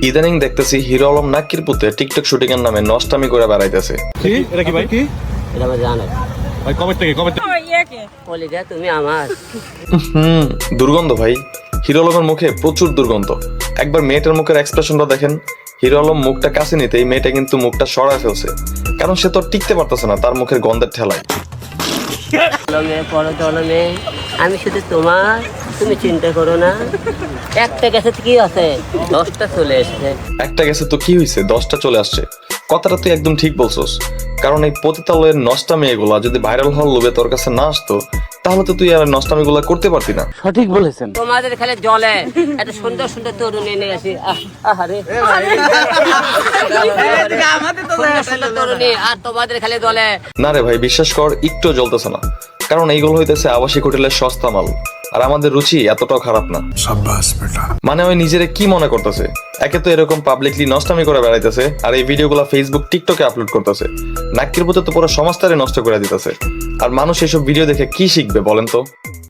ইদানিং দেখতেছি hero Alam নাক্কির পুতে TikTok shooting এর নামে নষ্টামি করে বেড়াইতেছে। কি এটা কি ভাই কি এটা আমার জানো ভাই কবে থেকে কলিজা তুমি আমার দুর্গন্ধ ভাই, হিরো আলমের মুখে প্রচুর দুর্গন্ধ। একবার মেয়েটার মুখের এক্সপ্রেশনটা দেখেন। হিরো আলম মুখটা কাছে নিতেই মেয়েটা কিন্তু মুখটা সরায় ফেলছে, কারণ সে তো টিকতে পারতেছে না তার মুখের গন্ধের ঠেলায়। মেয়ে পড়ো চলো মেয়ে, আমি শুধু তোমার, তুমি চিন্তা করো না। একটা গেছে কি আছে 10টা চলে এসেছে। একটা গেছে তো কি হয়েছে, 10টা চলে আসছে। কথাটা তুই একদম ঠিক বলছস, কারণ এই পতিতালয়ের নষ্টা মেয়েগুলা যদি ভাইরাল হওয়ার লোভে তোর কাছে না আসতো, তাহলে তো তুই আর নষ্টামিগুলা করতে পারতি না। তোমাদের খেলে জলে এত সুন্দর সুন্দর তরুণী নিয়ে আসি। আহারে সুন্দর সুন্দর তরুণী আর তোমাদের খেলে জলে। না রে ভাই, বিশ্বাস কর, একটু জ্বলতেছে না, কারণ এইগুলো হইতেছে আবাসিক হোটেলের সস্তা মাল। আর আমাদের রুচি এতটাও খারাপ না। মানে ওই নিজেরে কি মনে করতেছে, একে তো এরকম পাবলিকলি নষ্টামি করে বেড়াইতেছে, আর এই ভিডিওগুলো ফেসবুক টিকটকে আপলোড করতেছে। নাক্কির পুতে তো পুরো সমাজটারে নষ্ট করে দিতেছে। আর মানুষ এইসব ভিডিও দেখে কি শিখবে বলেন তো?